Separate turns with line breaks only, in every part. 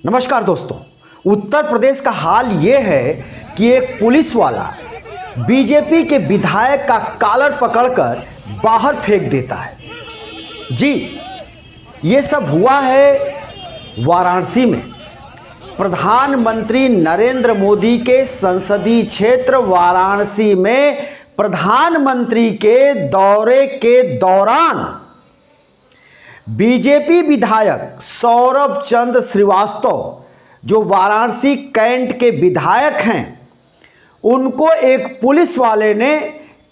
नमस्कार दोस्तों। उत्तर प्रदेश का हाल ये है कि एक पुलिस वाला बीजेपी के विधायक का कॉलर पकड़कर बाहर फेंक देता है। जी, ये सब हुआ है वाराणसी में। प्रधानमंत्री नरेंद्र मोदी के संसदीय क्षेत्र वाराणसी में प्रधानमंत्री के दौरे के दौरान बीजेपी विधायक सौरभ चंद्र श्रीवास्तव, जो वाराणसी कैंट के विधायक हैं, उनको एक पुलिस वाले ने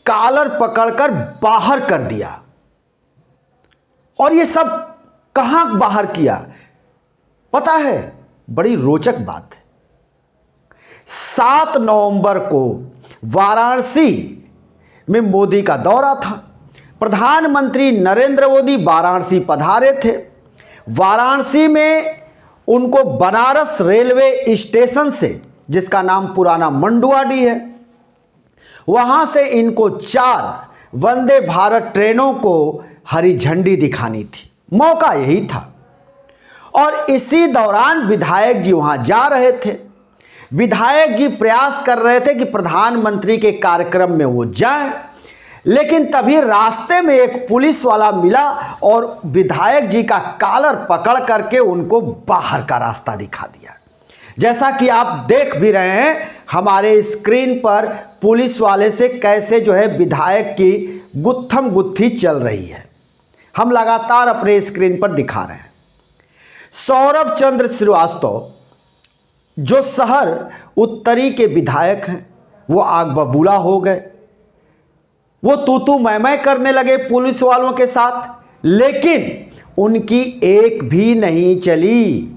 कॉलर पकड़कर बाहर कर दिया। और ये सब कहां बाहर किया पता है? बड़ी रोचक बात है। 7 नवंबर को वाराणसी में मोदी का दौरा था। प्रधानमंत्री नरेंद्र मोदी वाराणसी पधारे थे। वाराणसी में उनको बनारस रेलवे स्टेशन से, जिसका नाम पुराना मंडुआडीह है, वहां से इनको 4 वंदे भारत ट्रेनों को हरी झंडी दिखानी थी। मौका यही था और इसी दौरान विधायक जी वहां जा रहे थे। विधायक जी प्रयास कर रहे थे कि प्रधानमंत्री के कार्यक्रम में वो जाएं, लेकिन तभी रास्ते में एक पुलिस वाला मिला और विधायक जी का कॉलर पकड़ करके उनको बाहर का रास्ता दिखा दिया। जैसा कि आप देख भी रहे हैं हमारे स्क्रीन पर, पुलिस वाले से कैसे विधायक की गुत्थम गुत्थी चल रही है। हम लगातार अपने स्क्रीन पर दिखा रहे हैं। सौरभ चंद्र श्रीवास्तव, जो शहर उत्तरी के विधायक हैं, वो आग बबूला हो गए। वो तू मैं करने लगे पुलिस वालों के साथ, लेकिन उनकी एक भी नहीं चली।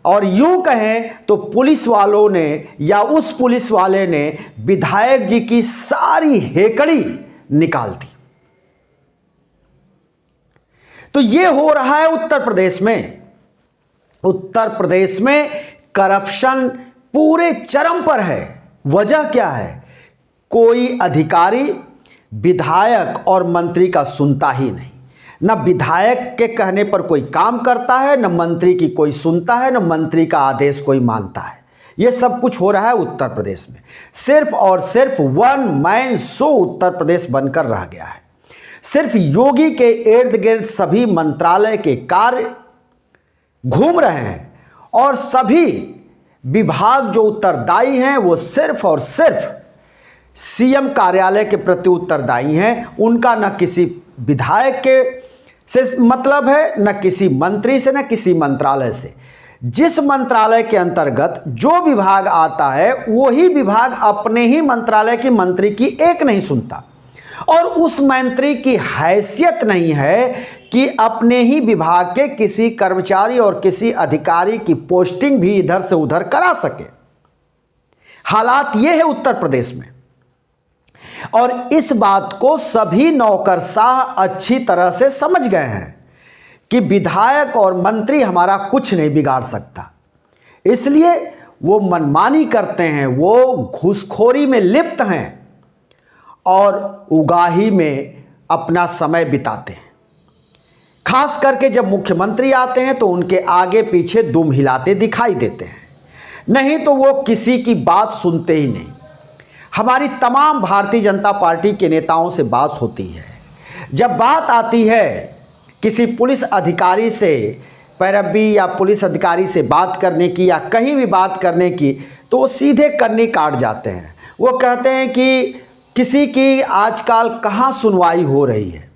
और यूं कहें तो पुलिस वालों ने या उस पुलिस वाले ने विधायक जी की सारी हेकड़ी निकाल दी। तो ये हो रहा है उत्तर प्रदेश में। उत्तर प्रदेश में करप्शन पूरे चरम पर है। वजह क्या है? कोई अधिकारी विधायक और मंत्री का सुनता ही नहीं। न विधायक के कहने पर कोई काम करता है, न मंत्री की कोई सुनता है, न मंत्री का आदेश कोई मानता है। यह सब कुछ हो रहा है उत्तर प्रदेश में। सिर्फ और सिर्फ one man show Uttar Pradesh बनकर रह गया है। सिर्फ योगी के इर्द गिर्द सभी मंत्रालय के कार्य घूम रहे हैं और सभी विभाग जो उत्तरदायी हैं वो सिर्फ और सिर्फ सीएम कार्यालय के प्रति उत्तरदायी हैं। उनका न किसी विधायक के से मतलब है, न किसी मंत्री से, न किसी मंत्रालय से। जिस मंत्रालय के अंतर्गत जो विभाग आता है वही विभाग अपने ही मंत्रालय की मंत्री की एक नहीं सुनता। और उस मंत्री की हैसियत नहीं है कि अपने ही विभाग के किसी कर्मचारी और किसी अधिकारी की पोस्टिंग भी इधर से उधर करा सके। हालात ये है उत्तर प्रदेश में। और इस बात को सभी नौकरशाह अच्छी तरह से समझ गए हैं कि विधायक और मंत्री हमारा कुछ नहीं बिगाड़ सकता। इसलिए वो मनमानी करते हैं, वो घूसखोरी में लिप्त हैं और उगाही में अपना समय बिताते हैं। खास करके जब मुख्यमंत्री आते हैं तो उनके आगे पीछे दुम हिलाते दिखाई देते हैं, नहीं तो वो किसी की बात सुनते ही नहीं। हमारी तमाम भारतीय जनता पार्टी के नेताओं से बात होती है। जब बात आती है किसी पुलिस अधिकारी से पैरवी या पुलिस अधिकारी से बात करने की या कहीं भी बात करने की, तो वो सीधे कन्नी काट जाते हैं। वो कहते हैं कि किसी की आजकल कहाँ सुनवाई हो रही है।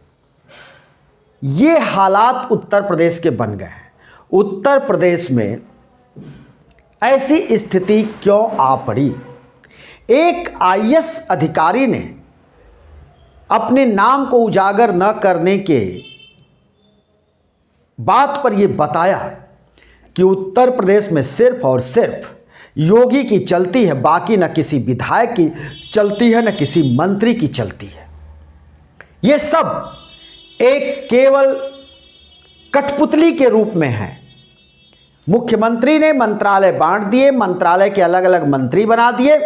ये हालात उत्तर प्रदेश के बन गए हैं। उत्तर प्रदेश में ऐसी स्थिति क्यों आ पड़ी? एक आईएएस अधिकारी ने अपने नाम को उजागर न करने के बात पर यह बताया कि उत्तर प्रदेश में सिर्फ और सिर्फ योगी की चलती है, बाकी न किसी विधायक की चलती है, न किसी मंत्री की चलती है। यह सब एक केवल कठपुतली के रूप में है। मुख्यमंत्री ने मंत्रालय बांट दिए, मंत्रालय के अलग अलग मंत्री बना दिए,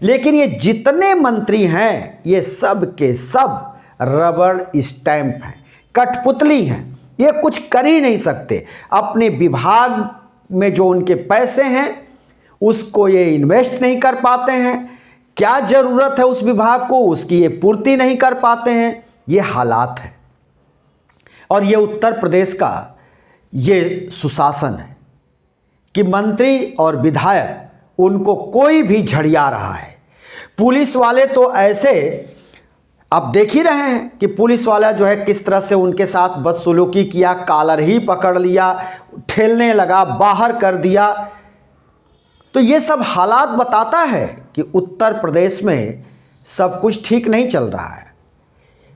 लेकिन ये जितने मंत्री हैं ये सब के सब रबड़ स्टैंप हैं, कठपुतली हैं। ये कुछ कर ही नहीं सकते। अपने विभाग में जो उनके पैसे हैं उसको ये इन्वेस्ट नहीं कर पाते हैं, क्या ज़रूरत है उस विभाग को उसकी ये पूर्ति नहीं कर पाते हैं। ये हालात है और ये उत्तर प्रदेश का ये सुशासन है कि मंत्री और विधायक उनको कोई भी झड़िया रहा है। पुलिस वाले तो ऐसे आप देख ही रहे हैं कि पुलिस वाला जो है किस तरह से उनके साथ बदसलूकी किया, कॉलर ही पकड़ लिया, ठेलने लगा, बाहर कर दिया। तो ये सब हालात बताता है कि उत्तर प्रदेश में सब कुछ ठीक नहीं चल रहा है।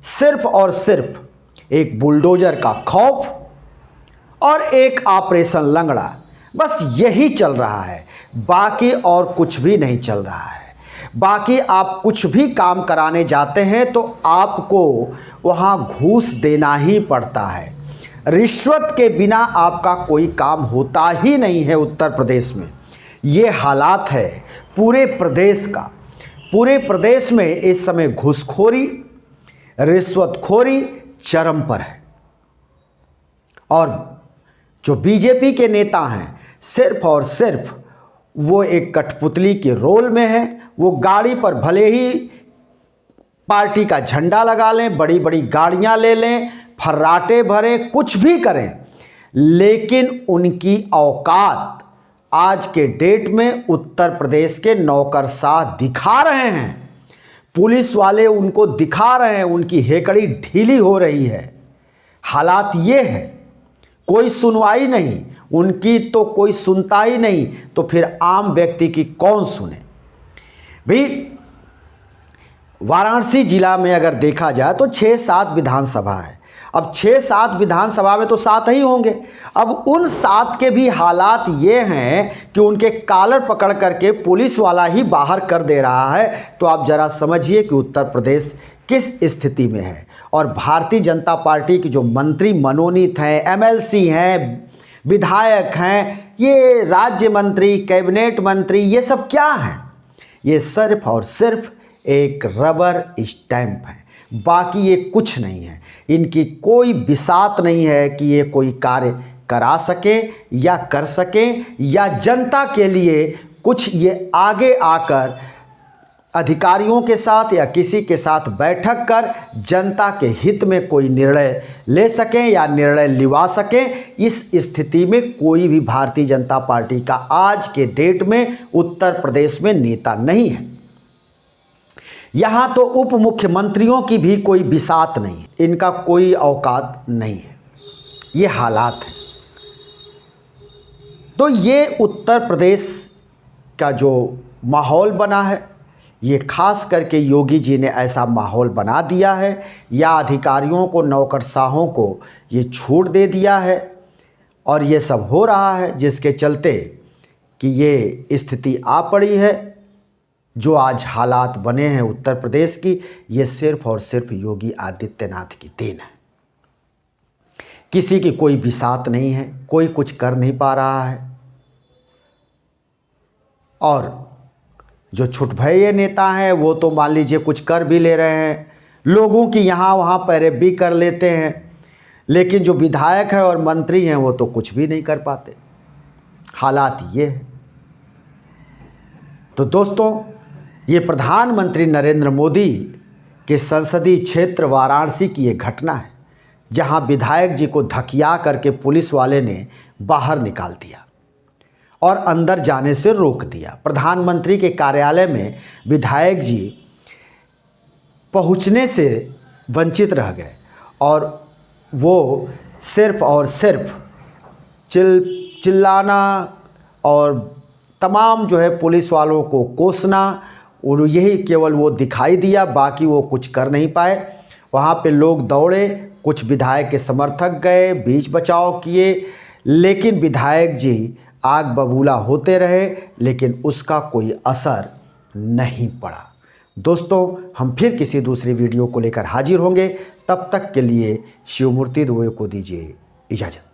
सिर्फ और सिर्फ एक बुलडोजर का खौफ और एक ऑपरेशन लंगड़ा, बस यही चल रहा है, बाकी और कुछ भी नहीं चल रहा है। बाकी आप कुछ भी काम कराने जाते हैं तो आपको वहाँ घूस देना ही पड़ता है। रिश्वत के बिना आपका कोई काम होता ही नहीं है उत्तर प्रदेश में। ये हालात है पूरे प्रदेश का। पूरे प्रदेश में इस समय घूसखोरी, रिश्वतखोरी चरम पर है और जो बीजेपी के नेता हैं सिर्फ और सिर्फ वो एक कठपुतली के रोल में है। वो गाड़ी पर भले ही पार्टी का झंडा लगा लें, बड़ी बड़ी गाड़ियां ले लें, फर्राटे भरें, कुछ भी करें, लेकिन उनकी औकात आज के डेट में उत्तर प्रदेश के नौकरशाह दिखा रहे हैं। पुलिस वाले उनको दिखा रहे हैं, उनकी हेकड़ी ढीली हो रही है। हालात ये है, कोई सुनवाई नहीं, उनकी तो कोई सुनता ही नहीं, तो फिर आम व्यक्ति की कौन सुने। भाई वाराणसी जिला में अगर देखा जाए तो 6-7 विधानसभा है। अब 6-7 विधानसभा में तो 7 ही होंगे। अब उन 7 के भी हालात ये हैं कि उनके कॉलर पकड़ करके पुलिस वाला ही बाहर कर दे रहा है। तो आप जरा समझिए कि उत्तर प्रदेश किस स्थिति में है। और भारतीय जनता पार्टी की जो मंत्री मनोनीत हैं, एमएलसी हैं, विधायक हैं, ये राज्य मंत्री, कैबिनेट मंत्री, ये सब क्या हैं? ये सिर्फ और सिर्फ एक रबर स्टैंप है, बाकी ये कुछ नहीं है। इनकी कोई बिसात नहीं है कि ये कोई कार्य करा सके या कर सके या जनता के लिए कुछ ये आगे आकर अधिकारियों के साथ या किसी के साथ बैठक कर जनता के हित में कोई निर्णय ले सकें या निर्णय लिवा सकें। इस स्थिति में कोई भी भारतीय जनता पार्टी का आज के डेट में उत्तर प्रदेश में नेता नहीं है। यहाँ तो उप मुख्यमंत्रियों की भी कोई बिसात नहीं, इनका कोई औकात नहीं है। ये हालात हैं। तो ये उत्तर प्रदेश का जो माहौल बना है, ये खास करके योगी जी ने ऐसा माहौल बना दिया है या अधिकारियों को, नौकरशाहों को ये छूट दे दिया है और ये सब हो रहा है, जिसके चलते कि ये स्थिति आ पड़ी है। जो आज हालात बने हैं उत्तर प्रदेश की, ये सिर्फ और सिर्फ योगी आदित्यनाथ की देन है। किसी की कोई बिसात नहीं है, कोई कुछ कर नहीं पा रहा है। और जो छुटभैये नेता हैं वो तो मान लीजिए कुछ कर भी ले रहे हैं, लोगों की यहाँ वहाँ पैरवी कर लेते हैं, लेकिन जो विधायक हैं और मंत्री हैं वो तो कुछ भी नहीं कर पाते। हालात ये है। तो दोस्तों, ये प्रधानमंत्री नरेंद्र मोदी के संसदीय क्षेत्र वाराणसी की ये घटना है, जहाँ विधायक जी को धकिया करके पुलिस वाले ने बाहर निकाल दिया और अंदर जाने से रोक दिया। प्रधानमंत्री के कार्यालय में विधायक जी पहुंचने से वंचित रह गए और वो सिर्फ और सिर्फ चिल्लाना और तमाम जो है पुलिस वालों को कोसना, और यही केवल वो दिखाई दिया, बाकी वो कुछ कर नहीं पाए। वहाँ पे लोग दौड़े, कुछ विधायक के समर्थक गए, बीच बचाव किए, लेकिन विधायक जी आग बबूला होते रहे, लेकिन उसका कोई असर नहीं पड़ा। दोस्तों, हम फिर किसी दूसरी वीडियो को लेकर हाजिर होंगे। तब तक के लिए शिवमूर्ति दुबे को दीजिए इजाज़त।